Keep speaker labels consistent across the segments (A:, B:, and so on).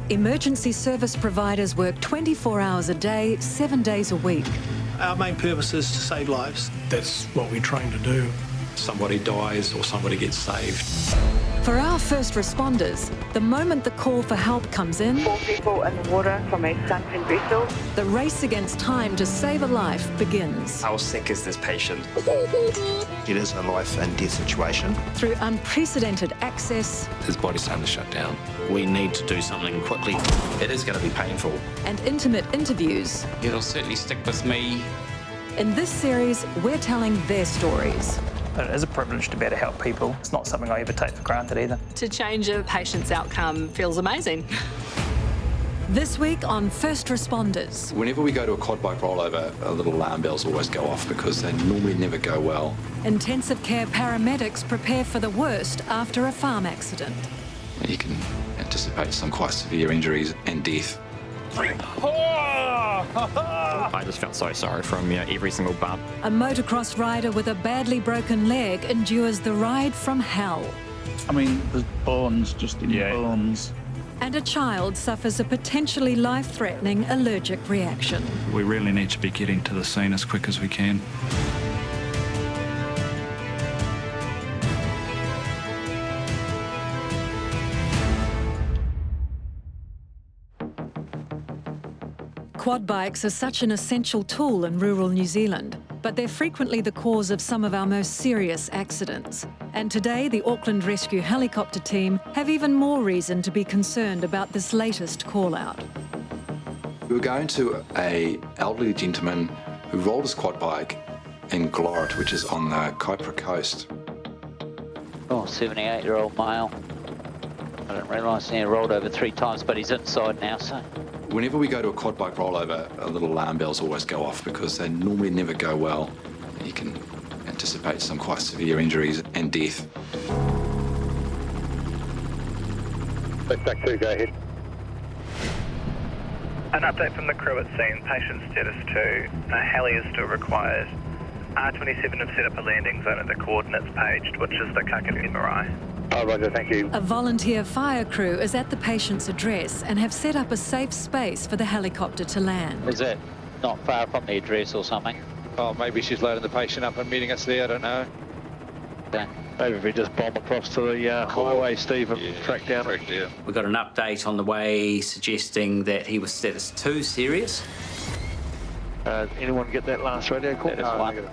A: Emergency service providers work 24 hours a day, 7 days a week.
B: Our main purpose is to save lives.
C: That's what we train to do.
D: Somebody dies or somebody gets saved.
A: For our first responders, the moment the call for help comes in,
E: 4 people in the water from a sunken vessel.
A: the race against time to save a life begins.
F: How sick is this patient?
G: It is a life and death situation.
A: Through unprecedented access
D: His body's starting to shut down.
G: We need to do something quickly.
D: It is going to be painful.
A: and intimate interviews,
H: It'll certainly stick with me.
A: in this series, we're telling their stories.
I: It is a privilege to be able to help people. It's not something I ever take for granted either.
J: To change a patient's outcome feels amazing.
A: This week on First Responders,
D: Whenever we go to a quad bike rollover, little alarm bells always go off because they normally never go well.
A: intensive care paramedics prepare for the worst after a farm accident.
D: You can anticipate some quite severe injuries and death.
F: I just felt so sorry for him, every single bump.
A: A motocross rider with a badly broken leg endures the ride from hell.
C: I mean, there's bones just in bones.
A: And a child suffers a potentially life-threatening allergic reaction.
C: We really need to be getting to the scene as quick as we can.
A: Quad bikes are such an essential tool in rural New Zealand, but they're frequently the cause of some of our most serious accidents. And today, the Auckland Rescue Helicopter team have even more reason to be concerned about this latest call-out.
D: We were going to an elderly gentleman who rolled his quad bike in Glorit, which is on the Kaipara coast.
K: 78-year-old male. I didn't realise he rolled over 3 times, but he's inside now, so...
D: Whenever we go to a quad bike rollover, little alarm bells always go off because they normally never go well. You can anticipate some quite severe injuries and death.
L: Back 2, go ahead.
M: An update from the crew at scene. Patient status 2. A heli is still required. R27 have set up a landing zone at the coordinates paged, which is the Kakadu Marae.
L: Oh, roger, thank you.
A: A volunteer fire crew is at the patient's address and have set up a safe space for the helicopter to land.
K: Is that not far from the address or something?
L: Oh, maybe she's loading the patient up and meeting us there, I don't know.
K: Okay.
L: Maybe if we just bomb across to the highway, Steve, and track down.
H: We got an update on the way suggesting that he was status 2 serious.
L: Anyone get that last radio call?
K: Status 1.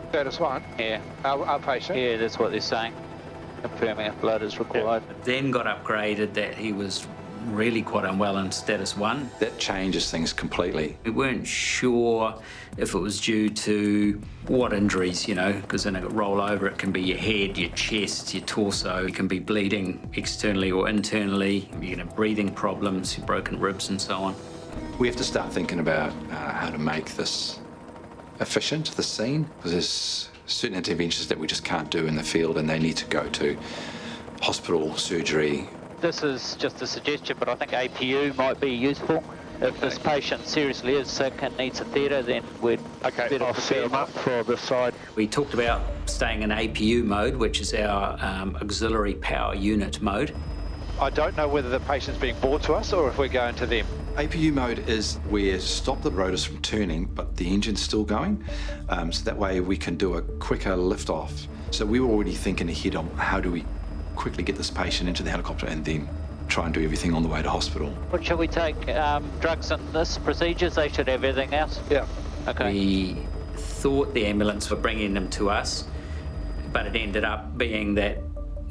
L: Status 1?
K: Yeah.
L: Our patient?
K: Yeah, that's what they're saying. Confirming if blood is required.
H: Then got upgraded that he was really quite unwell in status 1.
D: That changes things completely.
H: We weren't sure if it was due to what injuries, because in a rollover it can be your head, your chest, your torso. You can be bleeding externally or internally. You can have breathing problems, broken ribs and so on.
D: We have to start thinking about how to make this efficient, the scene, because there's certain interventions that we just can't do in the field and they need to go to hospital, surgery.
K: This is just a suggestion, but I think APU might be useful. If this patient seriously is sick and needs a theatre, then we'd better
L: I'll set them up for this side.
H: We talked about staying in APU mode, which is our auxiliary power unit mode.
L: I don't know whether the patient's being brought to us or if we're going to them.
D: APU mode is where stop the rotors from turning, but the engine's still going. So that way we can do a quicker lift off. So we were already thinking ahead on how do we quickly get this patient into the helicopter and then try and do everything on the way to hospital.
K: What should we take? Drugs in this procedures? They should have everything else?
L: Yeah.
K: Okay.
H: We thought the ambulance were bringing him to us, but it ended up being that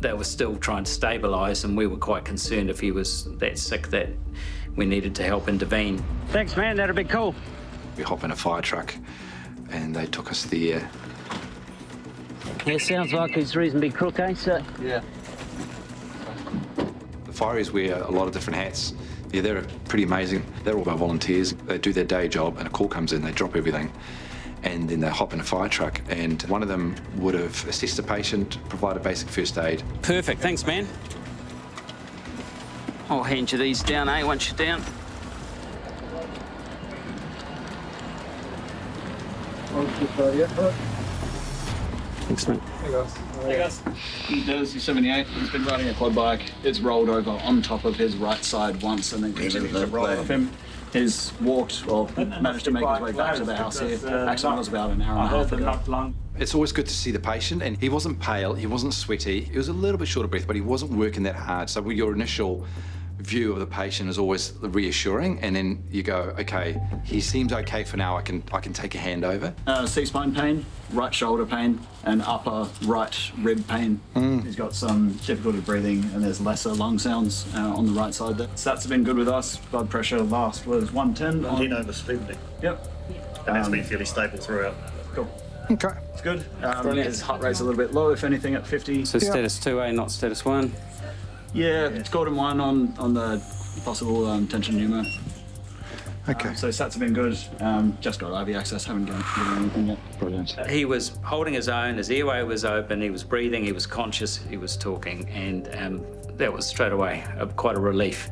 H: they were still trying to stabilise, and we were quite concerned if he was that sick that we needed to help intervene.
K: Thanks, man. That'd be cool.
D: We hop in a fire truck and they took us there.
K: Yeah, sounds like he's reasonably crook, eh, sir?
L: Yeah.
D: The fireys wear a lot of different hats. Yeah, they're pretty amazing. They're all our volunteers. They do their day job and a call comes in, they drop everything and then they hop in a fire truck, and one of them would have assessed the patient, provided basic first aid.
H: Perfect, thanks, man. I'll hand you these down, once you're down.
F: Thanks, mate.
C: Hey guys. He's 78. He's been riding a quad bike. It's rolled over on top of his right side once and then continued to roll off him. He's walked, well, managed to make his way back to the house here. Accident was about an hour and a half ago.
D: It's always good to see the patient, and he wasn't pale, he wasn't sweaty, he was a little bit short of breath, but he wasn't working that hard. So your initial view of the patient is always reassuring, and then you go, okay, he seems okay for now, I can take a handover.
C: C-spine pain, right shoulder pain, and upper right rib pain. He's got some difficulty breathing, and there's lesser lung sounds on the right side there. Stats have been good with us. Blood pressure last was 110.
N: 19 over 50.
C: Yep.
N: And that's been fairly stable throughout.
C: Cool.
D: Okay.
C: It's good. His heart rate's a little bit low, if anything, at 50.
F: So status 2A, not status 1?
C: Yeah, it's got him 1 on the possible tension pneumo.
D: Okay.
C: So stats have been good. Just got IV access, haven't given anything yet.
D: Brilliant.
H: He was holding his own, his airway was open, he was breathing, he was conscious, he was talking, and that was straight away quite a relief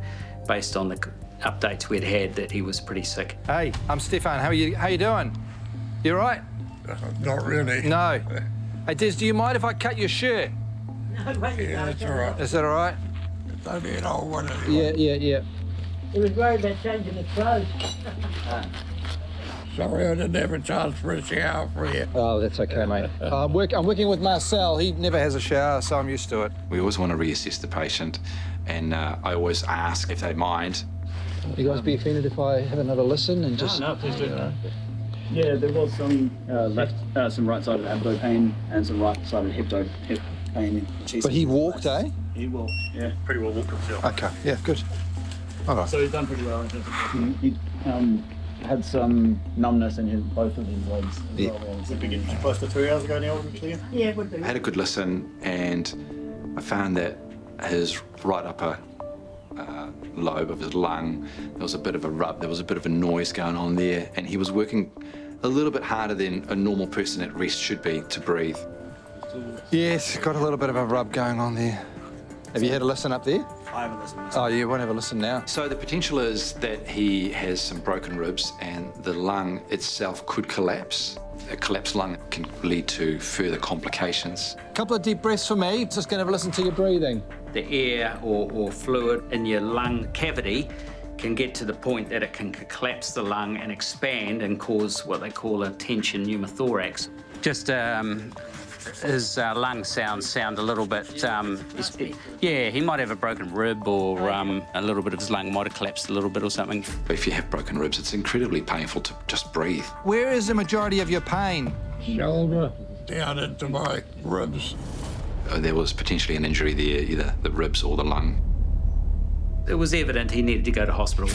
H: based on the updates we'd had that he was pretty sick.
B: Hey, I'm Stefan. How you doing? You all right?
N: Not really.
B: No. Hey, Des, do you mind if I cut your shirt?
N: Yeah, that's all right.
B: Is that all right?
N: It's only an old one anyway.
B: Yeah.
O: He was worried about changing his clothes.
N: Sorry, I didn't have a chance for a shower for you.
B: Oh, that's okay, mate. I'm working with Marcel. He never has a shower, so I'm used to it.
D: We always want to reassess the patient, and I always ask if they mind.
B: You guys be offended if I have another listen and just...
C: No, please do. Yeah, there was some some right-sided abdo pain and some right-sided hip pain.
B: But he walked, eh?
C: He walked, yeah.
N: Pretty well walked himself.
B: Okay, yeah, good. All right.
C: So he's done pretty well in terms of walking. He had some numbness in both of his legs as well.
N: Would be getting close to 2 hours ago now, wouldn't you?
O: Yeah, it would be.
D: I had a good listen, and I found that his right upper lobe of his lung, there was a bit of a rub, there was a bit of a noise going on there, and he was working a little bit harder than a normal person at rest should be to breathe.
B: Yes, got a little bit of a rub going on there. Have you had a listen up there?
N: I haven't listened.
B: Oh, you won't have a listen now.
D: So the potential is that he has some broken ribs and the lung itself could collapse. A collapsed lung can lead to further complications.
B: A couple of deep breaths for me. Just going to have a listen to your breathing.
H: The air or fluid in your lung cavity can get to the point that it can collapse the lung and expand and cause what they call a tension pneumothorax.
P: Just his lungs sound a little bit, yeah, he might have a broken rib or a little bit of his lung might have collapsed a little bit or something.
D: If you have broken ribs, it's incredibly painful to just breathe.
B: Where is the majority of your pain?
N: Shoulder down into my ribs.
D: There was potentially an injury there, either the ribs or the lung.
H: It was evident he needed to go to hospital.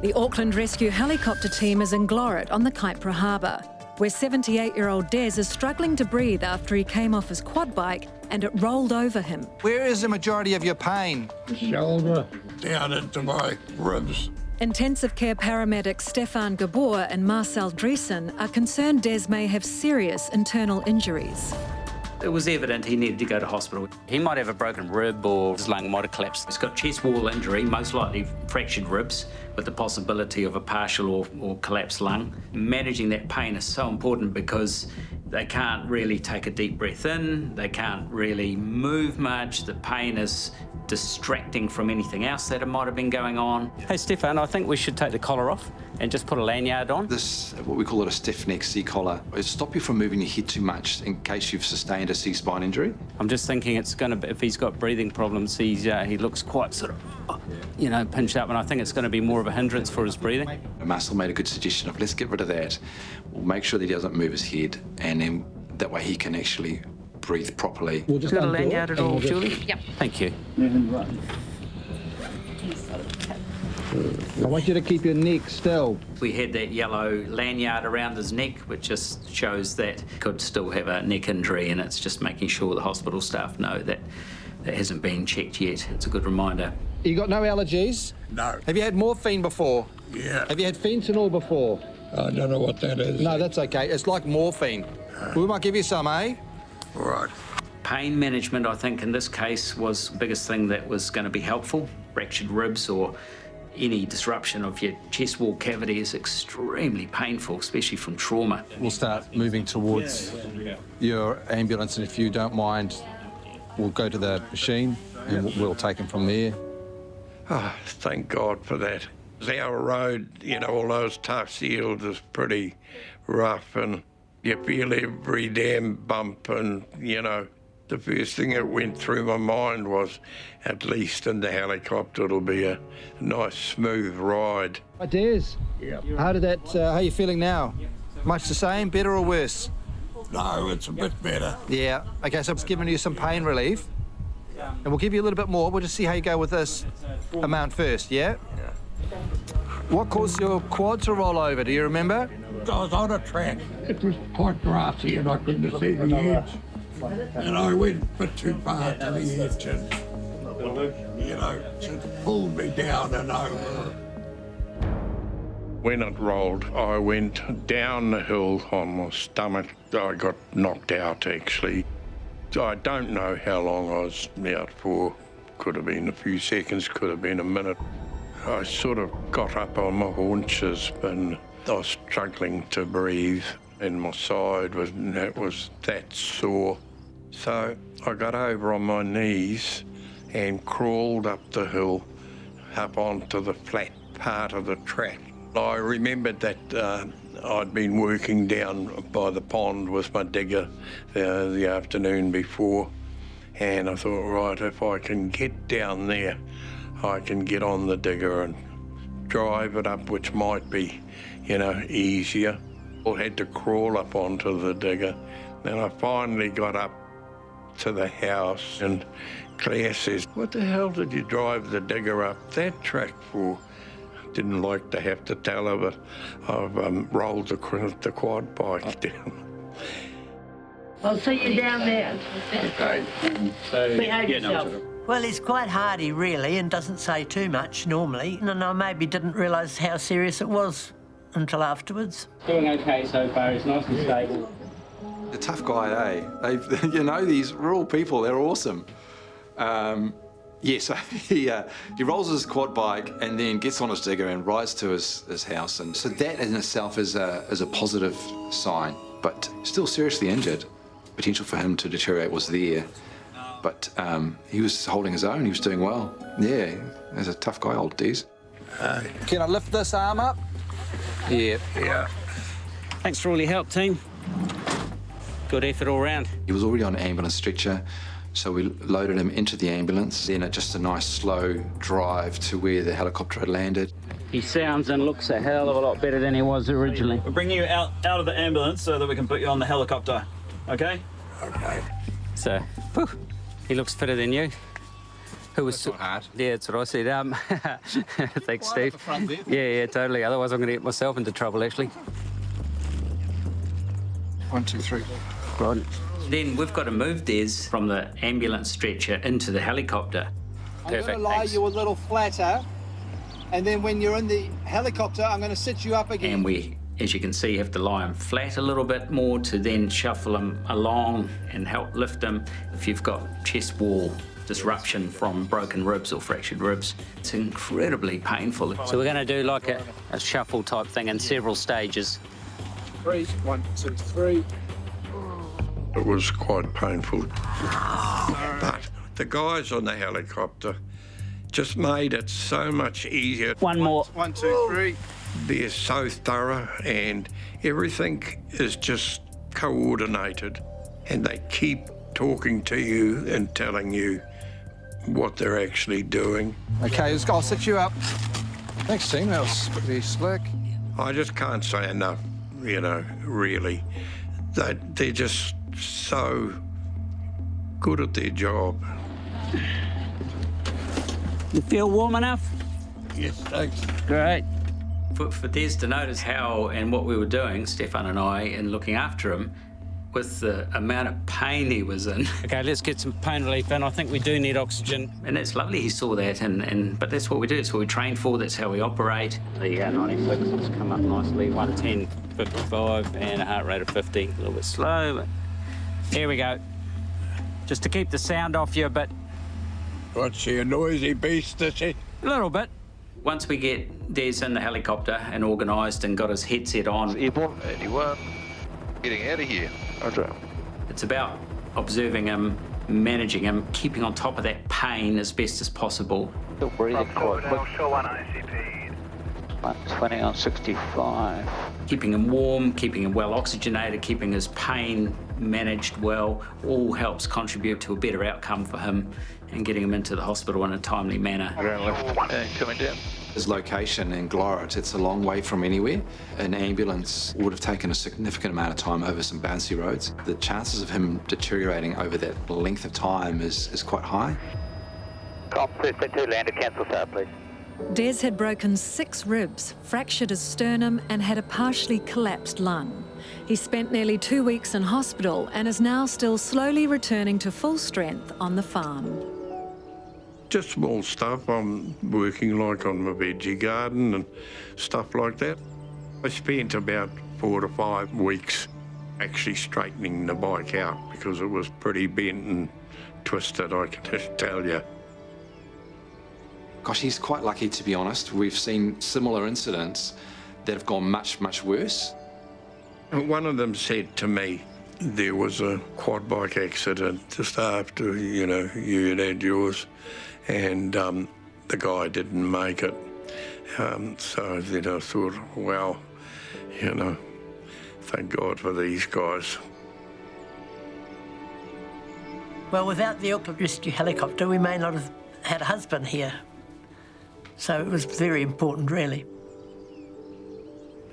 A: The Auckland Rescue Helicopter team is in Glorit on the Kaipara Harbour, where 78-year-old Des is struggling to breathe after he came off his quad bike and it rolled over him.
B: Where is the majority of your pain?
N: Shoulder down into my ribs.
A: Intensive care paramedics Stefan Gabor and Marcel Driesen are concerned Des may have serious internal injuries.
H: It was evident he needed to go to hospital.
P: He might have a broken rib or his lung might have collapsed.
H: He's got chest wall injury, most likely fractured ribs, with the possibility of a partial or collapsed lung. Managing that pain is so important because they can't really take a deep breath in, they can't really move much, the pain is distracting from anything else that might have been going on.
P: Hey, Stefan, I think we should take the collar off and just put a lanyard on.
D: This, what we call it a stiff neck C-collar, it stops you from moving your head too much in case you've sustained a C-spine injury.
P: I'm just thinking it's going to be, if he's got breathing problems, he looks quite sort of, you know, pinched up, and I think it's going to be more of a hindrance for his breathing.
D: Marcel made a good suggestion of let's get rid of that. We'll make sure that he doesn't move his head, and then that way he can actually breathe properly.
P: We'll just got a lanyard at all, Julie?
J: Yep.
P: Thank you.
B: I want you to keep your neck still.
H: We had that yellow lanyard around his neck, which just shows that he could still have a neck injury, and it's just making sure the hospital staff know that that hasn't been checked yet. It's a good reminder.
B: You got no allergies?
N: No.
B: Have you had morphine before?
N: Yeah.
B: Have you had fentanyl before?
N: I don't know what that is.
B: No, that's okay. It's like morphine. We might give you some, eh?
N: Right.
H: Pain management, I think, in this case was the biggest thing that was going to be helpful. Fractured ribs or Any disruption of your chest wall cavity is extremely painful, especially from trauma.
B: We'll start moving towards your ambulance, and if you don't mind, we'll go to the machine and we'll take him from there.
N: Oh, thank God for that. Our road, you know, all those tough seals is pretty rough, and you feel every damn bump, and, you know, the first thing that went through my mind was, at least in the helicopter, it'll be a nice, smooth ride.
B: Hi, Des.
N: Yeah.
B: How are you feeling now? Much the same, better or worse?
N: No, it's a bit better.
B: Yeah. Okay, so it's giving you some pain relief. And we'll give you a little bit more. We'll just see how you go with this amount first, yeah? Yeah. What caused your quad to roll over? Do you remember?
N: I was on a track. It was quite grassy and I couldn't see the edge. And I went a bit too far to the edge and, you know, it pulled me down and over. When it rolled, I went down the hill on my stomach. I got knocked out, actually. I don't know how long I was out for. Could have been a few seconds, could have been a minute. I sort of got up on my haunches and I was struggling to breathe, and my side was that sore. So I got over on my knees and crawled up the hill, up onto the flat part of the track. I remembered that I'd been working down by the pond with my digger the afternoon before, and I thought, right, if I can get down there, I can get on the digger and drive it up, which might be, you know, easier. I had to crawl up onto the digger. Then I finally got up to the house, and Claire says, what the hell did you drive the digger up that track for? Didn't like to have to tell her, but I've rolled the quad bike down.
O: I'll see you down there.
N: Okay.
O: Behave yourself.
Q: Well, he's quite hardy, really, and doesn't say too much normally. And I maybe didn't realise how serious it was until afterwards.
P: Doing okay so far. He's nice and stable.
D: A tough guy, eh? You know, these rural people, they're awesome. Yeah, so he rolls his quad bike and then gets on his digger and rides to his house. And so that in itself is a positive sign, but still seriously injured. Potential for him to deteriorate was there, but he was holding his own, he was doing well. Yeah, he's a tough guy, old Des.
B: Can I lift this arm up? Yeah.
N: Yeah.
P: Thanks for all your help, team. Good effort all round.
D: He was already on an ambulance stretcher, so we loaded him into the ambulance, then just a nice slow drive to where the helicopter had landed.
P: He sounds and looks a hell of a lot better than he was originally.
C: We're bringing you out of the ambulance so that we can put you on the helicopter, okay?
N: Okay.
P: So, whew, he looks fitter than you. Who was
B: That's not hard.
P: Yeah, that's what I said. Thanks, Steve. Yeah, totally. Otherwise, I'm going to get myself into trouble, actually.
B: 1, 2, 3.
P: Right.
H: Then we've got to move Des from the ambulance stretcher into the helicopter.
B: I'm going to lie you a little flatter, and then when you're in the helicopter, I'm going to sit you up again.
H: And we, as you can see, have to lie him flat a little bit more to then shuffle him along and help lift him. If you've got chest wall disruption from broken ribs or fractured ribs, it's incredibly painful.
P: So we're going to do like a shuffle type thing in several stages.
B: 3, 1, 2, 3.
N: It was quite painful. But the guys on the helicopter just made it so much easier.
P: One more.
B: 1, 2, 3.
N: They're so thorough and everything is just coordinated, and they keep talking to you and telling you what they're actually doing.
B: Okay, I'll sit you up. Thanks, team. That was pretty slick.
N: I just can't say enough, you know, really. They're just so good at their job.
P: You feel warm enough?
N: Yes, thanks.
P: Great.
H: For Des to notice how and what we were doing, Stefan and I, in looking after him, with the amount of pain he was in.
P: Okay, let's get some pain relief in. I think we do need oxygen.
H: And it's lovely he saw that, but that's what we do. It's what we train for, that's how we operate.
P: The 96 has come up nicely. 110, 55, and a heart rate of 50. A little bit slow, but here we go. Just to keep the sound off you a bit.
N: What's she, a noisy beast, is she?
P: A little bit.
H: Once we get Des in the helicopter and organised and got his headset on,
L: Airborne 81, getting out of here. Roger.
H: It's about observing him, managing him, keeping on top of that pain as best as possible.
K: Still breathing quite quick.
M: Shore 1 ICP.
K: 120 on 65.
H: Keeping him warm, keeping him well oxygenated, keeping his pain managed well, all helps contribute to a better outcome for him and getting him into the hospital in a timely manner.
L: Ground left, coming down.
D: His location in Glorit, it's a long way from anywhere. An ambulance would have taken a significant amount of time over some bouncy roads. The chances of him deteriorating over that length of time is quite high.
K: Comp 322, land to cancel start, please.
A: Des had broken 6 ribs, fractured his sternum and had a partially collapsed lung. He spent nearly 2 weeks in hospital and is now still slowly returning to full strength on the farm.
N: Just small stuff. I'm working like on my veggie garden and stuff like that. I spent about 4 to 5 weeks actually straightening the bike out because it was pretty bent and twisted, I can just tell you.
D: Gosh, he's quite lucky, to be honest. We've seen similar incidents that have gone much, much worse.
N: One of them said to me, there was a quad bike accident just after, you know, you had yours, and the guy didn't make it. So then I thought, well, you know, thank God for these guys.
Q: Well, without the Auckland Rescue helicopter, we may not have had a husband here. So it was very important, really.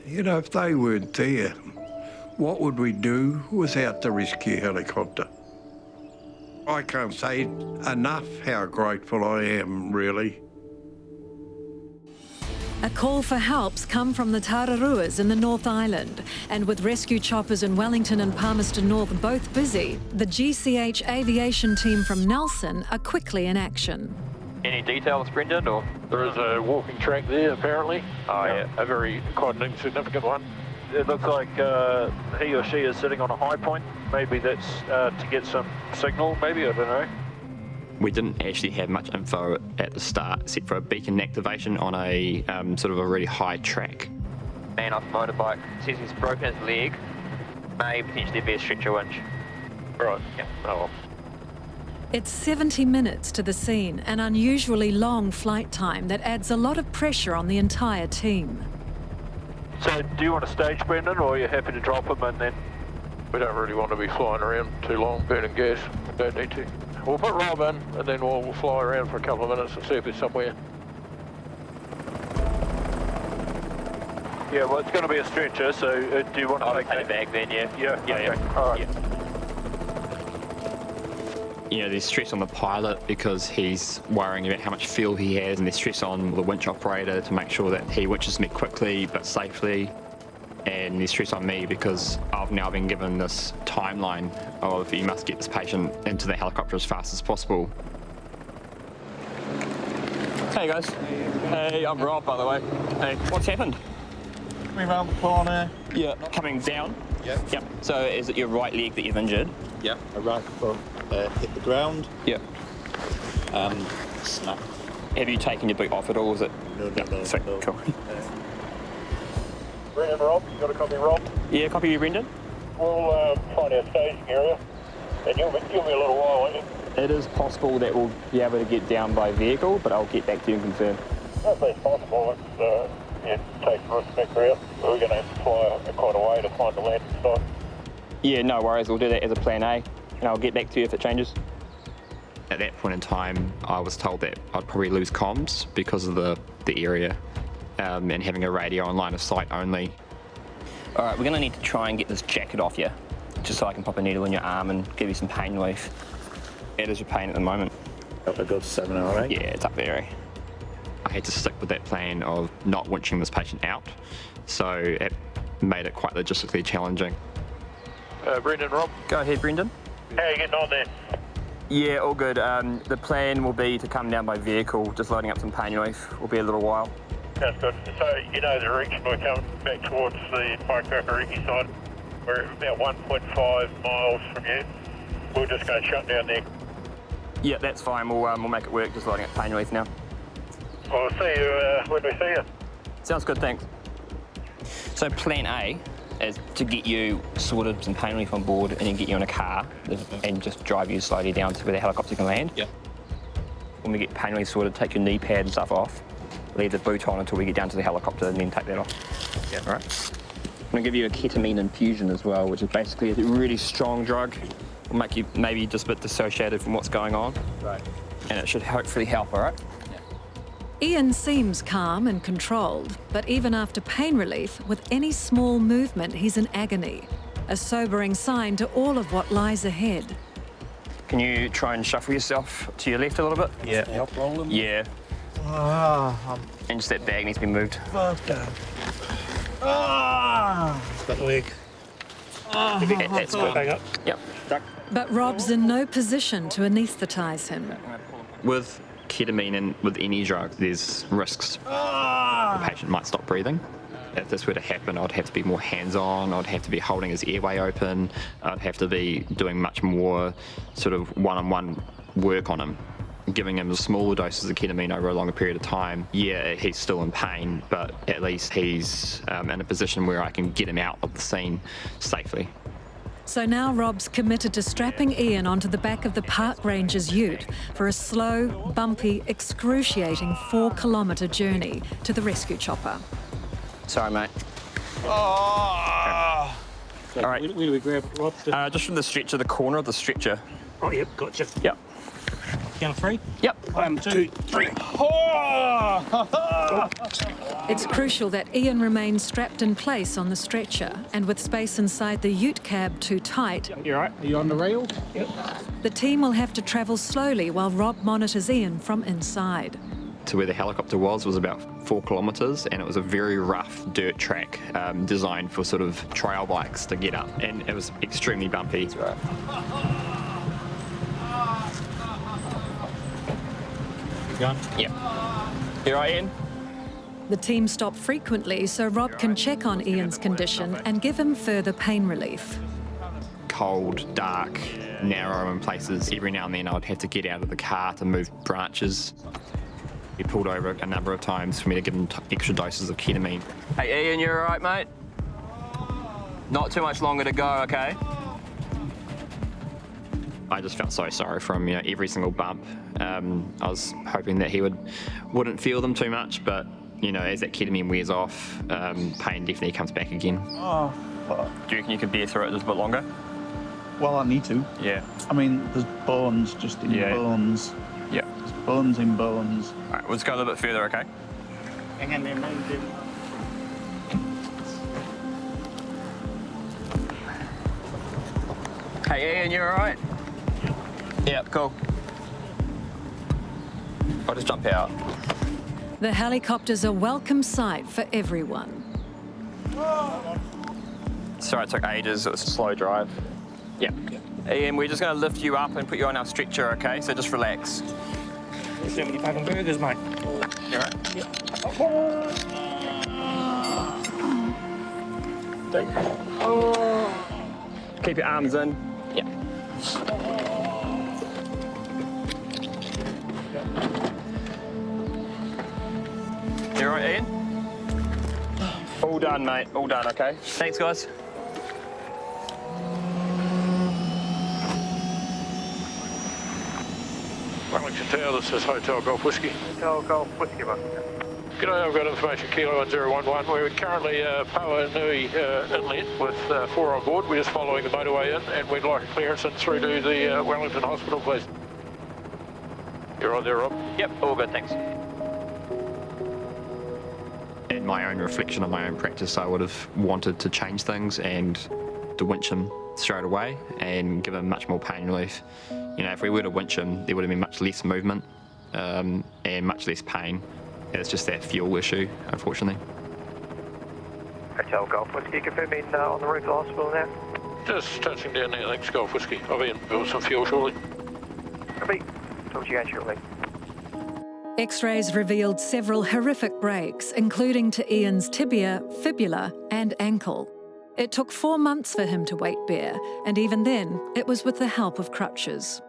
N: You know, if they weren't there, what would we do without the rescue helicopter? I can't say enough how grateful I am, really.
A: A call for help's come from the Tararuas in the North Island, and with rescue choppers in Wellington and Palmerston North both busy, the GCH aviation team from Nelson are quickly in action.
L: Any details, Brendan, or? There is a walking track there, apparently. Oh, yeah. A very, quite an insignificant one. It looks like he or she is sitting on a high point. Maybe that's to get some signal, maybe, I don't know.
F: We didn't actually have much info at the start, except for a beacon activation on a sort of a really high track.
K: Man off motorbike says he's broken his leg. May potentially be a stretcher winch.
L: Right.
K: Yeah.
L: Oh, well.
A: It's 70 minutes to the scene, an unusually long flight time that adds a lot of pressure on the entire team.
L: So, do you want to stage Brendan, or are you happy to drop him and then? We don't really want to be flying around too long, burning gas. We don't need to. We'll put Rob in, and then we'll fly around for a couple of minutes and see if there's somewhere. Yeah, well, it's going to be a stretcher, so do you want to take
K: it back then, yeah?
L: Yeah,
K: okay.
L: Yeah. All right.
K: Yeah.
F: You know, there's stress on the pilot because he's worrying about how much fuel he has, and there's stress on the winch operator to make sure that he winches me quickly but safely. And there's stress on me because I've now been given this timeline of you must get this patient into the helicopter as fast as possible.
R: Hey guys. Hey, I'm Rob, by the way. Hey, what's happened?
S: Coming around the corner.
R: Yeah. Coming down?
S: Yep.
R: Yep. So is it your right leg that you've injured?
S: Yep. A right foot hit the ground.
R: Yep.
S: Snap.
R: Have you taken your boot off at all? Is it?
S: No.
R: Sweet. Cool.
L: Brendan, Rob, you got a copy, Rob?
R: Yeah, copy you, Brendan.
L: We'll find our staging area, and you'll be a little while, won't you?
R: It is possible that we'll be able to get down by vehicle, but I'll get back to you and confirm.
L: If that's possible, it takes the respector out. We're going to have to fly quite a way to find the landing site.
R: Yeah, no worries. We'll do that as a plan A, and I'll get back to you if it changes.
F: At that point in time, I was told that I'd probably lose comms because of the area and having a radio on line of sight only.
R: All right, we're going to need to try and get this jacket off you, just so I can pop a needle in your arm and give you some pain relief. How is your pain at the moment?
S: A good 7 or 8.
R: Yeah, it's up there.
F: I had to stick with that plan of not winching this patient out, so it made it quite logistically challenging.
L: Brendan, Rob?
R: Go ahead, Brendan.
L: How are you getting on there?
R: Yeah, all good. The plan will be to come down by vehicle, just loading up some pain relief. Will be a little while.
L: Sounds good. So, you know the direction we're coming back towards the Paikakariki side. We're about 1.5 miles from you. We're just going to shut down there.
R: Yeah, that's fine. We'll make it work, just loading up pain relief now.
L: I'll see you when we see you.
R: Sounds good, thanks. So plan A is to get you sorted some pain relief on board and then get you in a car and just drive you slowly down to where the helicopter can land.
F: Yeah.
R: When we get pain relief sorted, take your knee pad and stuff off, leave the boot on until we get down to the helicopter and then take that off. Yeah. All right. I'm going to give you a ketamine infusion as well, which is basically a really strong drug. Will make you maybe just a bit dissociated from what's going on.
F: Right.
R: And it should hopefully help, all right?
A: Ian seems calm and controlled, but even after pain relief, with any small movement, he's in agony. A sobering sign to all of what lies ahead.
R: Can you try and shuffle yourself to your left a little bit?
S: Yeah. Help roll him?
R: Yeah. And just that bag needs to be moved.
S: It's got the leg.
R: That's good.
S: Back up.
R: Yep. Duck.
A: But Rob's in no position to anaesthetise him.
F: With ketamine and with any drug, there's risks. The patient might stop breathing. If this were to happen, I'd have to be more hands-on, I'd have to be holding his airway open, I'd have to be doing much more sort of one-on-one work on him. Giving him smaller doses of ketamine over a longer period of time, yeah, he's still in pain, but at least he's in a position where I can get him out of the scene safely.
A: So now Rob's committed to strapping Ian onto the back of the park ranger's ute for a slow, bumpy, excruciating 4-kilometre journey to the rescue chopper.
R: Sorry, mate.
S: So
R: All right.
S: Where do we grab Rob?
R: Just from the stretcher, the corner of the stretcher.
S: Oh, yep, gotcha.
R: Yep.
S: Count 3?
R: Yep.
S: 1, 2, 3.
A: It's crucial that Ian remains strapped in place on the stretcher, and with space inside the ute cab too tight,
S: You all right? Are you on the rail? Yep.
A: the team will have to travel slowly while Rob monitors Ian from inside.
F: To where the helicopter was about 4 kilometres, and it was a very rough dirt track designed for sort of trail bikes to get up, and it was extremely bumpy.
R: That's right.
S: Going?
R: Yeah. You all right, Ian?
A: The team stop frequently so Rob can check on Ian's condition and give him further pain relief.
F: Cold, dark, narrow in places. Every now and then I would have to get out of the car to move branches. He pulled over a number of times for me to give him extra doses of ketamine.
R: Hey, Ian, you all right, mate? Not too much longer to go, okay?
F: I just felt so sorry for him, every single bump. I was hoping that he wouldn't feel them too much, but, as that ketamine wears off, pain definitely comes back again.
S: Oh, fuck.
R: Do you reckon you could bear through it just a bit longer?
S: Well, I need to.
R: Yeah.
S: I mean, there's bones just in bones.
R: Yeah.
S: There's bones in bones.
R: All right, let's go a little bit further, okay?
S: Hang on there, man.
R: Hey, Ian, you all right? Yeah, cool. I'll just jump out.
A: The helicopter's a welcome sight for everyone.
R: Sorry, it took ages. It was a slow drive. Yeah. Ian, we're just going to lift you up and put you on our stretcher, okay? So just relax.
S: There's so many fucking burgers, mate.
R: You all right?
S: Yep.
R: Keep your arms in. Yeah. You all right, Ian? All done, mate. All done, okay? Thanks, guys.
L: Wellington Tower, this is Hotel Golf Whiskey.
M: Hotel Golf Whiskey, mate.
L: G'day, I've got information, Kilo 1011. We're currently Poa Nui Inlet with 4 on board. We're just following the motorway in, and we'd like a clearance in through to the Wellington Hospital, please. You're right there, Rob?
R: Yep, all good, thanks.
F: In my own reflection on my own practice, I would have wanted to change things and to winch him straight away and give him much more pain relief. If we were to winch him, there would have been much less movement and much less pain. It's just that fuel issue, unfortunately.
M: Hotel Golf Whiskey, confirming on the roof of the hospital now.
L: Just touching down there, thanks, Golf Whiskey. I'll be in for some fuel shortly.
M: Copy. Talk to you again shortly.
A: X-rays revealed several horrific breaks, including to Ian's tibia, fibula and ankle. It took 4 months for him to weight bear, and even then, it was with the help of crutches.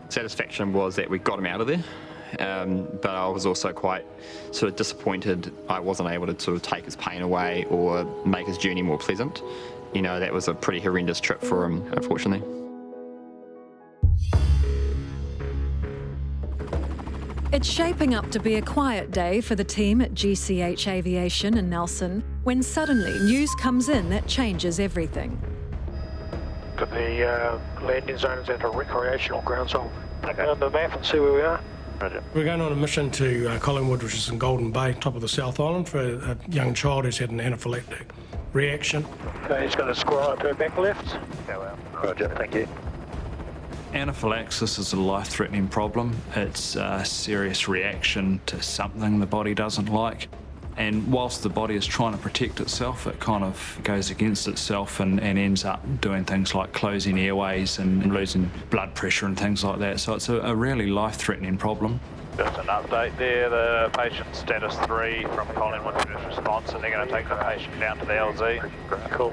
F: Satisfaction was that we got him out of there but I was also quite sort of disappointed I wasn't able to sort of take his pain away or make his journey more pleasant. You know, that was a pretty horrendous trip for him, unfortunately.
A: It's shaping up to be a quiet day for the team at GCH Aviation in Nelson, when suddenly news comes in that changes everything.
L: Got the landing zone is at a recreational ground, so I'll go on the map and see where we are. Roger.
T: We're going on a mission to Collingwood, which is in Golden Bay, top of the South Island, for a young child who's had an anaphylactic reaction.
L: Okay, he's got a squirrel to her back left. Roger, thank you.
U: Anaphylaxis is a life-threatening problem. It's a serious reaction to something the body doesn't like. And whilst the body is trying to protect itself, it kind of goes against itself and ends up doing things like closing airways and losing blood pressure and things like that. So it's a really life-threatening problem.
L: Just an update there, the patient status 3 from Collingwood first response, and they're going to take the patient down to the LZ. Cool.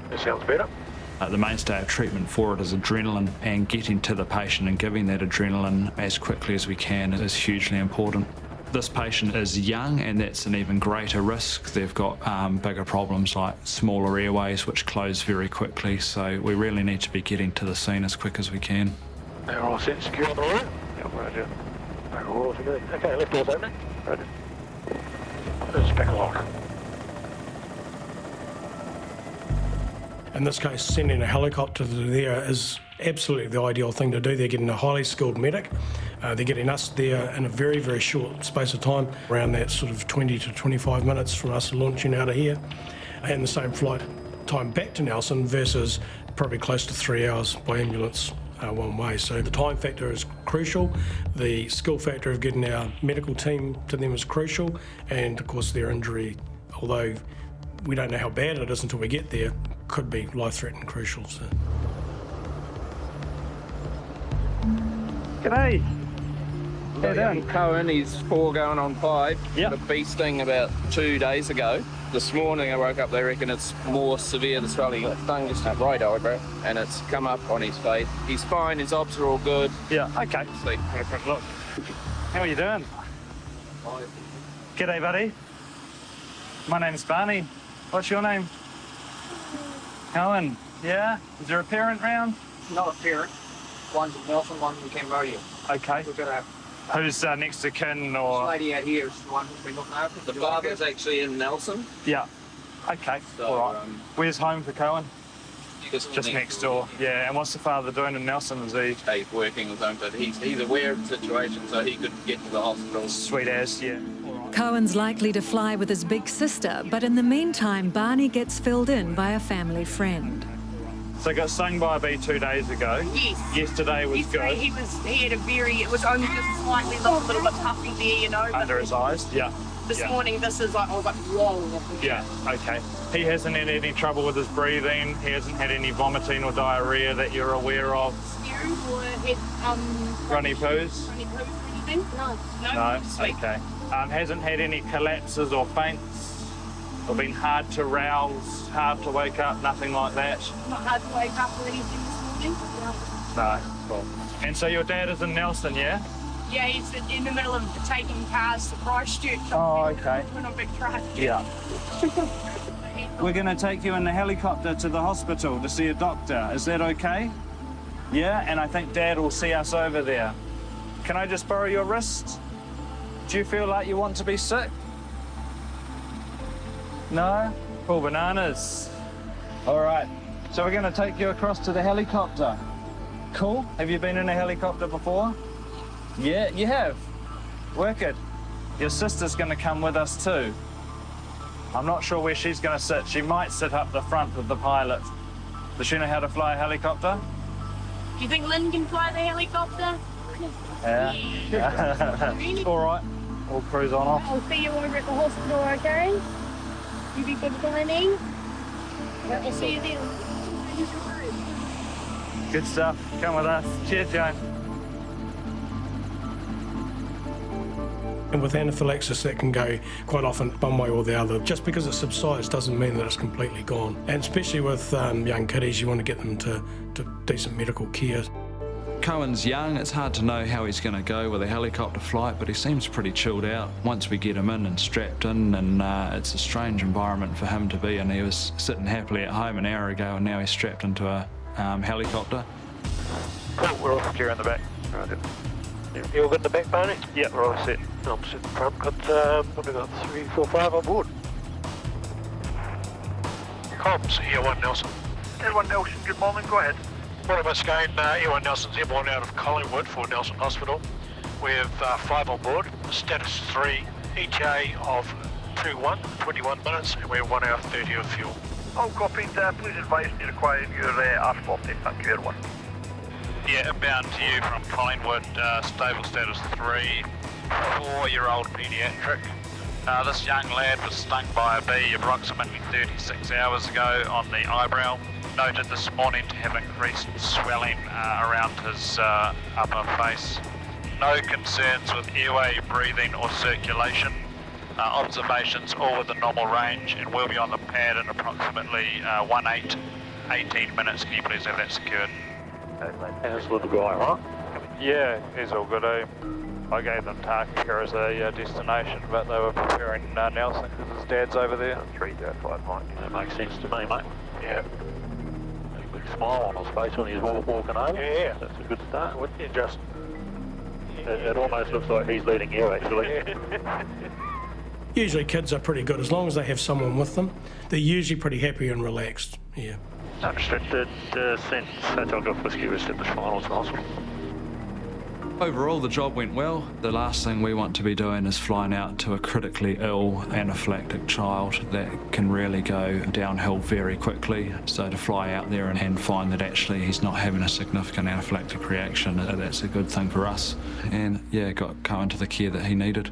L: That sounds better.
U: The mainstay of treatment for it is adrenaline, and getting to the patient and giving that adrenaline as quickly as we can is hugely important. This patient is young, and that's an even greater risk. They've got bigger problems like smaller airways which close very quickly, so we really need to be getting to the scene as quick as we can.
L: They're all set secure on the road? Yeah, roger. They're all together. Okay, left door's opening. Roger. There's back lock.
T: In this case, sending a helicopter there is absolutely the ideal thing to do. They're getting a highly skilled medic. They're getting us there in a very, very short space of time, around that sort of 20 to 25 minutes from us launching out of here, and the same flight time back to Nelson versus probably close to 3 hours by ambulance one way. So the time factor is crucial. The skill factor of getting our medical team to them is crucial, and of course their injury, although we don't know how bad it is until we get there, could be life-threatening crucial. So.
V: G'day. How you doing? Cohen, he's 4 going on 5. Yep. A bee sting about 2 days ago. This morning I woke up, they reckon it's more severe. The swelling stung just his right eyebrow, and it's come up on his face. He's fine, his obs are all good. Yeah, okay.
L: Sleep.
V: Look. How are you doing? G'day, buddy. My name's Barney. What's your name? Cohen. Yeah? Is there a parent round?
W: Not a parent. One's in Nelson, one's in Cambodia.
V: Okay.
W: We've got
V: Who's next to kin or...?
W: This lady out here is the one who's been looking after.
V: The father's actually in Nelson? Yeah. Okay, so, all right. Where's home for Cohen? Just next door. Yeah, and what's the father doing in Nelson? Is he?
W: He's working with him, but he's aware of the situation, so he could get to the hospital.
V: Sweet as, yeah.
A: Cohen's likely to fly with his big sister, but in the meantime, Barney gets filled in by a family friend.
V: So got stung by a bee 2 days ago.
X: Yes.
V: Yesterday was good.
X: He had a it was only just slightly a little bit puffy there, you know.
V: Under his eyes? Yeah.
X: This morning, this is like, I was like, whoa.
V: Yeah, okay. He hasn't had any trouble with his breathing. He hasn't had any vomiting or diarrhea that you're aware of.
X: Spew or had,
V: runny poos?
X: Runny poos or anything? No.
V: No? Okay. Hasn't had any collapses or faints? Or been hard to rouse, hard to wake up, nothing like that?
X: Not hard to wake up or anything this morning?
V: No. Cool. And so your dad is in Nelson, yeah?
X: Yeah, he's in the middle of taking cars to Christchurch.
V: Oh, okay.
X: On a big truck.
V: Yeah.
W: We're going to take you in the helicopter to the hospital to see a doctor. Is that okay?
V: Yeah, and I think Dad will see us over there. Can I just borrow your wrist? Do you feel like you want to be sick? No? Cool bananas. All right, so we're going to take you across to the helicopter. Cool. Have you been in a helicopter before? Yeah, you have. Wicked. Your sister's going to come with us too. I'm not sure where she's going to sit. She might sit up the front with the pilot. Does she know how to fly a helicopter?
X: Do you think Lynn can fly the helicopter?
V: Yeah. All right, we'll cruise on off.
X: I'll see you over at the hospital, okay? You be good planning. We'll see you then.
V: Good stuff. Come with us. Cheers, Joan.
T: And with anaphylaxis, that can go quite often one way or the other. Just because it subsides doesn't mean that it's completely gone. And especially with young kiddies, you want to get them to decent medical care.
U: Cohen's young, it's hard to know how he's going to go with a helicopter flight, but he seems pretty chilled out once we get him in and strapped in, and it's a strange environment for him to be in. He was sitting happily at home an hour ago, and now he's strapped into a helicopter.
L: Cool, we're all secure in the back. Right. You all good in the back, Barney? Yeah, we're all set. I'm sitting in front. Got, what have we got? 3, 4, 5 on board. Comms, Air1 Nelson.
E: Air1 Nelson, good morning, go ahead.
L: Morning, Miss Kane. Air1 Nelson's airborne out of Collingwood for Nelson Hospital. We have 5 on board. Status 3, ETA of 21 minutes, and we're 1 hour 30 of fuel.
E: All copied. Please advise me requiring your R40. Thank you, Air1.
L: Yeah, inbound to you from Collingwood, stable status 3, 4-year-old pediatric. This young lad was stung by a bee approximately 36 hours ago on the eyebrow. Noted this morning to have increased swelling around his upper face. No concerns with airway, breathing or circulation. Observations all within normal range, and we'll be on the pad in approximately 18 minutes. Can you please have that secured?
E: How's the little guy, right?
L: Yeah, he's all good. I gave them Tarka as a destination, but they were preparing Nelson because his dad's over there.
E: 305, Mike. That makes sense to me, mate.
L: Yeah.
E: A big smile on his face when he's walking over.
L: Yeah.
E: That's a good start, wouldn't you? Just, it almost looks like he's leading you, actually.
T: Usually kids are pretty good as long as they have someone with them. They're usually pretty happy and relaxed, yeah.
E: Unrestricted sent Satellite Whiskey established finals in hospital.
U: Overall, the job went well. The last thing we want to be doing is flying out to a critically ill anaphylactic child that can really go downhill very quickly. So to fly out there and find that actually he's not having a significant anaphylactic reaction, that's a good thing for us. And yeah, got Cohen to the care that he needed.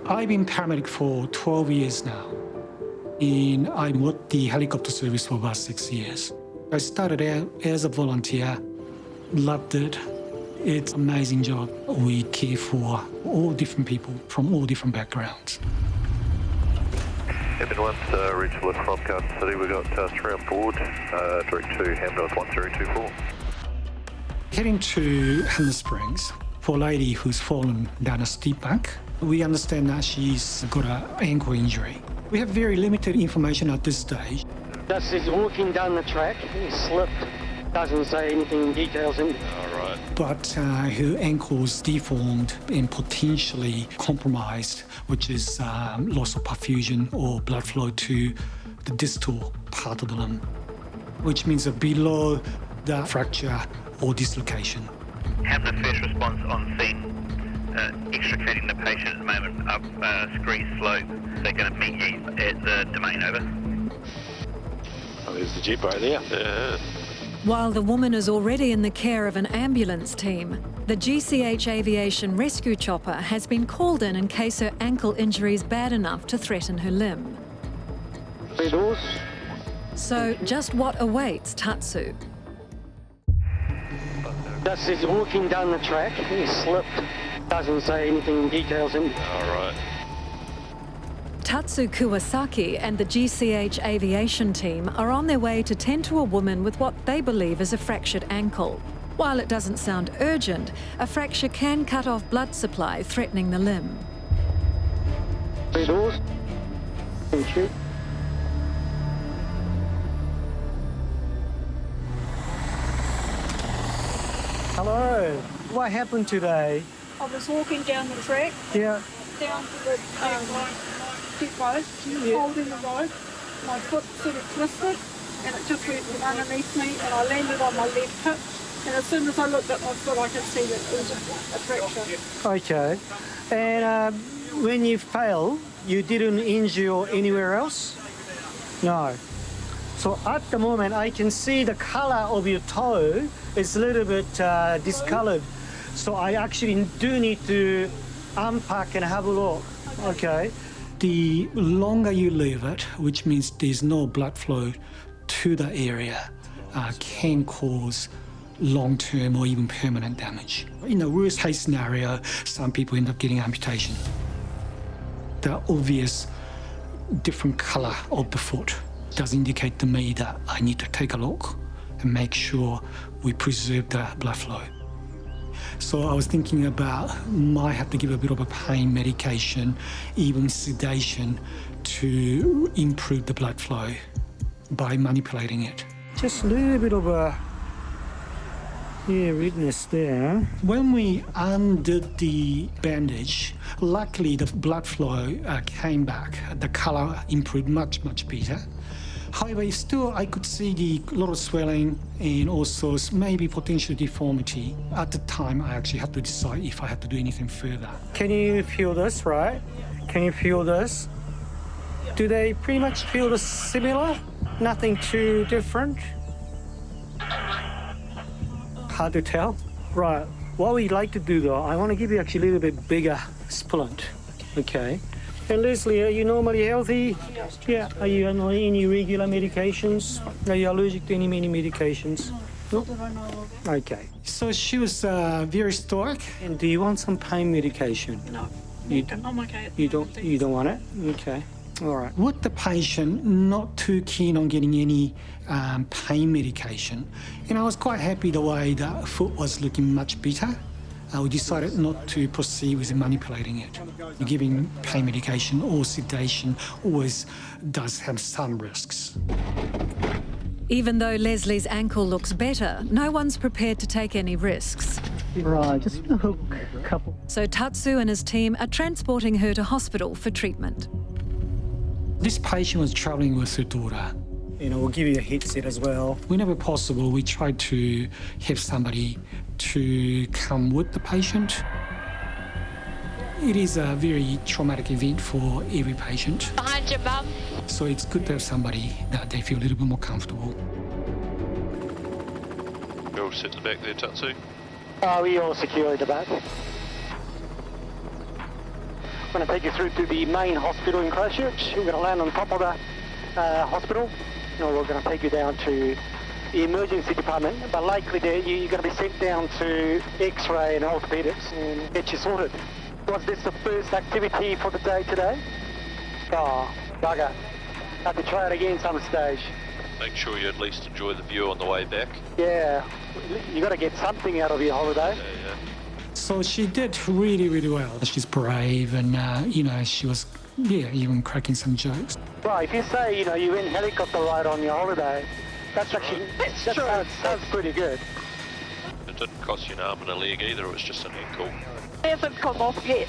G: I've been paramedic for 12 years now, and I worked the helicopter service for about 6 years. I started out as a volunteer, loved it. It's an amazing job. We care for all different people from all different backgrounds.
E: Evan 1, reach for from Garden City. We've got 3 on board, direct to Hamdorf 1024.
G: Heading to Hanmer Springs for a lady who's fallen down a steep bank. We understand that she's got an ankle injury. We have very limited information at this stage.
I: Just is walking down the track, he slipped. Doesn't say anything in details. All
E: right.
G: But her ankle's deformed and potentially compromised, which is loss of perfusion or blood flow to the distal part of the limb, which means that below the fracture or dislocation.
M: Have the first response on scene. Extricating the patient at the moment up Scree Slope. They're going to meet you at the domain, over.
E: Oh, there's the Jeep right there.
A: While the woman is already in the care of an ambulance team, the GCH Aviation rescue chopper has been called in case her ankle injury is bad enough to threaten her limb. So just what awaits Tatsu?
I: Just is walking down the track, he slipped. Doesn't say anything in details. All
E: right.
A: Tatsu Kuwasaki and the GCH Aviation team are on their way to tend to a woman with what they believe is a fractured ankle. While it doesn't sound urgent, a fracture can cut off blood supply, threatening the limb.
I: Thank you.
J: Hello. What happened today?
X: I was walking down the track.
J: Yeah.
X: Down to the depot, holding the rope. My foot sort of twisted and it just went underneath me and I landed on my left hip. And as soon as I looked at my foot, I could see that it was a fracture.
J: Okay. And when you fell, you didn't injure anywhere else? No. So at the moment, I can see the color of your toe is a little bit discolored. So I actually do need to unpack and have a look. Okay.
G: The longer you leave it, which means there's no blood flow to the area, can cause long-term or even permanent damage. In the worst case scenario, some people end up getting amputation. The obvious different colour of the foot does indicate to me that I need to take a look and make sure we preserve the blood flow. So I was thinking about might have to give a bit of a pain medication, even sedation, to improve the blood flow by manipulating it.
J: Just a little bit of a redness there.
G: When we undid the bandage, luckily the blood flow came back. The colour improved much, much better. However, still I could see a lot of swelling and also maybe potential deformity. At the time, I actually had to decide if I had to do anything further.
J: Can you feel this, right? Can you feel this? Do they pretty much feel the similar? Nothing too different? Hard to tell. Right, what we like to do though, I want to give you actually a little bit bigger splint, okay? And Leslie, are you normally healthy? Yeah. Are you on any regular medications? Are you allergic to any medications? No? Okay. So she was very stoic. And do you want some pain medication?
X: No. I'm okay.
J: You don't want it? Okay. All right.
G: With the patient not too keen on getting any pain medication, and I was quite happy the way the foot was looking much better. We decided not to proceed with manipulating it. Giving pain medication or sedation always does have some risks.
A: Even though Leslie's ankle looks better, no one's prepared to take any risks.
J: Right, just a hook, couple.
A: So Tatsu and his team are transporting her to hospital for treatment.
G: This patient was travelling with her daughter.
J: You know, we'll give you a headset as well.
G: Whenever possible, we try to have somebody to come with the patient. It is a very traumatic event for every patient.
B: Behind your mum.
G: So it's good to have somebody that they feel a little bit more comfortable.
E: You all sit in the back there, Tatsu?
I: We all secure at the back. I'm going to take you through to the main hospital in Christchurch. We're going to land on top of the hospital. We're going to take you down to the emergency department, but likely you're going to be sent down to X-ray and orthopedics and get you sorted. Was this the first activity for the day today? Oh, bugger. Have to try it again some stage.
E: Make sure you at least enjoy the view on the way back.
I: Yeah, you got to get something out of your holiday.
E: Yeah.
G: So she did really, really well. She's brave and, she was, even cracking some jokes.
I: Right, if you say, you went helicopter ride on your holiday, that's actually, that sounds pretty good.
E: It didn't cost you an arm and a leg either, it was just an ankle.
X: It hasn't come off yet.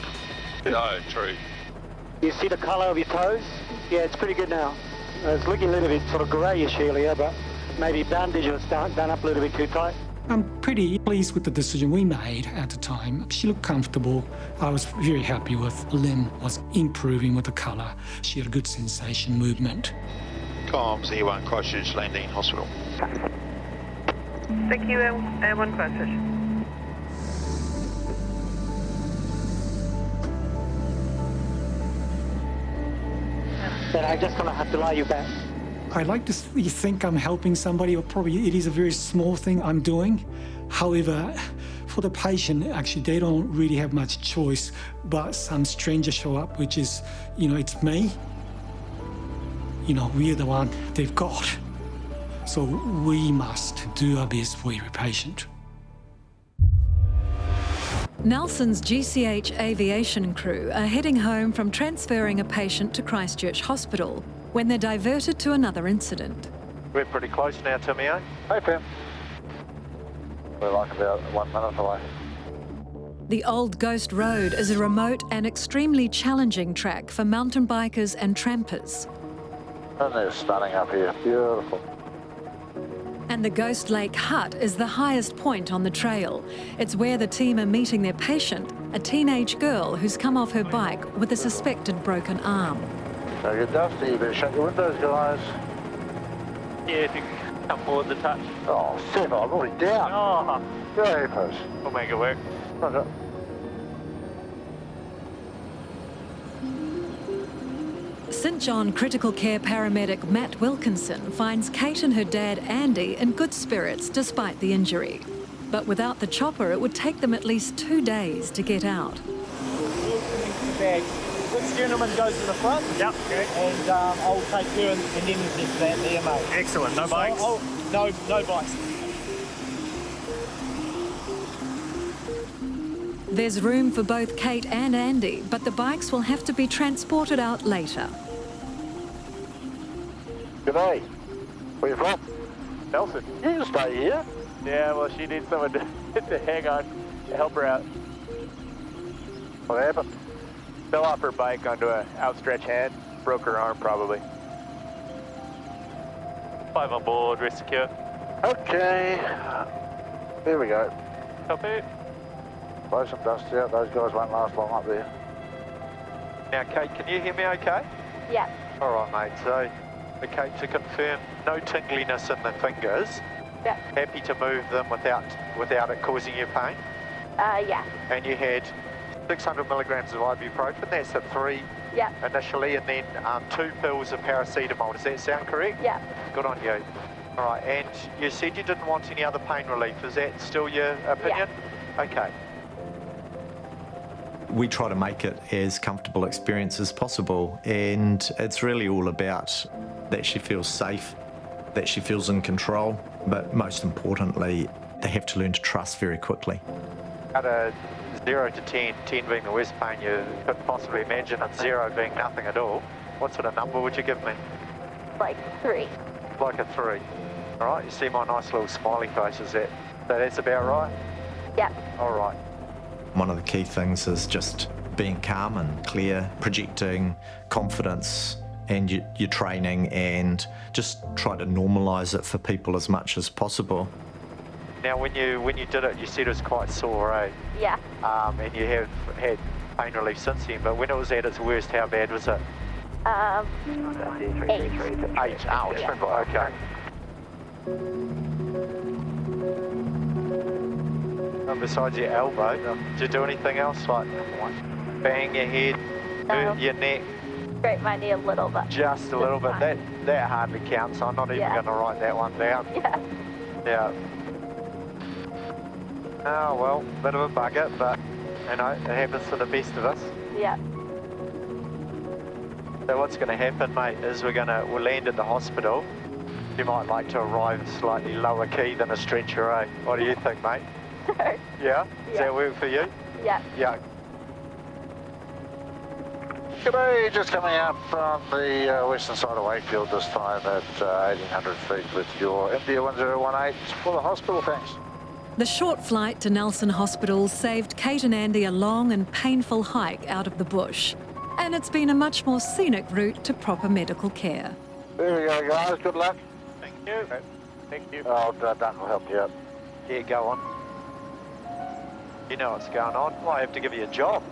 E: No, true.
I: You see the colour of your toes? Yeah, it's pretty good now. It's looking a little bit sort of greyish earlier, but maybe bandage was done up a little bit too tight.
G: I'm pretty pleased with the decision we made at the time. She looked comfortable. I was very happy with limb was improving with the colour. She had a good sensation, movement.
E: Comms, E1 Christchurch Landing Hospital.
B: Thank you, A1 Christchurch.
I: Then I'm just going to have to lie you back.
G: I like to think I'm helping somebody, or probably it is a very small thing I'm doing. However, for the patient, actually, they don't really have much choice, but some stranger show up, which is, it's me. We're the one they've got. So we must do our best for every patient.
A: Nelson's GCH aviation crew are heading home from transferring a patient to Christchurch Hospital when they're diverted to another incident.
L: We're pretty close now, Timmy, eh?
E: Hey, Pam. We're like about 1 minute away.
A: The Old Ghost Road is a remote and extremely challenging track for mountain bikers and trampers.
E: And they're stunning up here, beautiful.
A: And the Ghost Lake Hut is the highest point on the trail. It's where the team are meeting their patient, a teenage girl who's come off her bike with a suspected broken arm.
E: So you're dusty, you better shut your windows, guys.
L: Yeah, if you can come forward the touch.
E: Oh, Seth, I'm already down.
L: Oh,
E: go ahead, folks.
L: We'll make it work.
E: Roger.
A: St John critical care paramedic Matt Wilkinson finds Kate and her dad Andy in good spirits despite the injury. But without the chopper, it would take them at least 2 days to get out.
J: This gentleman goes in the front.
S: Yep. Okay.
J: And I'll take care of and then just that there, mate.
S: Excellent. No bikes?
J: No bikes.
A: There's room for both Kate and Andy, but the bikes will have to be transported out later.
L: G'day. Where you from? Nelson. You can stay here. Yeah, well, she needs someone to hang on, to help her out. What happened? Fell off her bike onto an outstretched hand. Broke her arm, probably. 5 on board, rest secure. Okay. Here we go. Copy. Blow some dust out. Those guys won't last long up there. Now, Kate, can you hear me okay?
C: Yeah.
L: All right, mate. So, okay, to confirm, no tingliness in the fingers.
C: Yeah.
L: Happy to move them without it causing you pain?
C: Yeah.
L: And you had 600 milligrams of ibuprofen, that's at 3 initially, and then 2 pills of paracetamol. Does that sound correct?
C: Yeah.
L: Good on you. All right, and you said you didn't want any other pain relief. Is that still your opinion? Yeah. Okay.
H: We try to make it as comfortable experience as possible, and it's really all about that she feels safe, that she feels in control, but most importantly, they have to learn to trust very quickly.
L: Out of 0 to 10, 10 being the worst pain you could possibly imagine, and 0 being nothing at all, what sort of number would you give me?
C: Like 3.
L: Like a 3. All right, you see my nice little smiley face, is that? So that's about right?
C: Yeah.
L: All right.
H: One of the key things is just being calm and clear, projecting confidence and your training, and just try to normalise it for people as much as possible.
L: Now, when you did it, you said it was quite sore, eh?
C: Yeah.
L: And you have had pain relief since then, but when it was at its worst, how bad was it?
C: 8.
L: 8, ouch. Yeah. Okay. And besides your elbow, did you do anything else, like bang your head, hurt your neck?
C: Scrape my knee a little bit.
L: Just a little bit. That hardly counts. I'm not even going to write that one down.
C: Yeah.
L: Yeah. Oh, well, bit of a bugger, but, you know, it happens to the best of us.
C: Yeah.
L: So what's going to happen, mate, is we'll land at the hospital. You might like to arrive slightly lower key than a stretcher, eh? What do you think, mate?
C: Sure.
L: Yeah? Does that work for you?
C: Yeah.
L: Yeah. G'day, just coming up from the western side of Wakefield this time at 1800 feet with your India 1018 for the hospital, thanks.
A: The short flight to Nelson Hospital saved Kate and Andy a long and painful hike out of the bush. And it's been a much more scenic route to proper medical care.
L: There we go, guys. Good luck. Thank you. Thank you. Oh, Duncan will help you out. Yeah, go on. You know what's going on. I have to give you a job.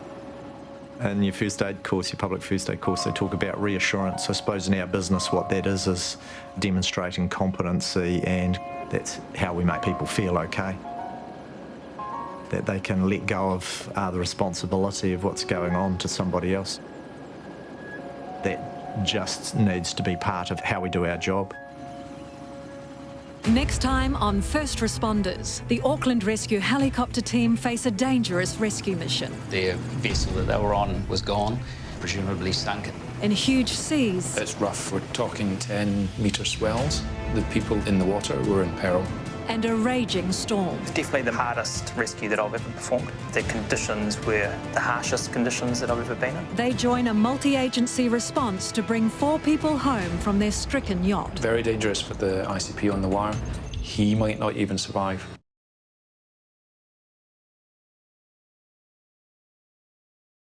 H: In your first aid course, your public first aid course, they talk about reassurance. I suppose in our business what that is demonstrating competency, and that's how we make people feel okay. That they can let go of the responsibility of what's going on to somebody else. That just needs to be part of how we do our job.
A: Next time on First Responders, the Auckland Rescue Helicopter team face a dangerous rescue mission.
O: Their vessel that they were on was gone, presumably sunk.
A: In huge seas.
P: It's rough. We're talking 10-metre swells. The people in the water were in peril.
A: And a raging storm.
Y: It's definitely the hardest rescue that I've ever performed. The conditions were the harshest conditions that I've ever been in.
A: They join a multi-agency response to bring 4 people home from their stricken yacht.
P: Very dangerous for the ICP on the wire. He might not even survive.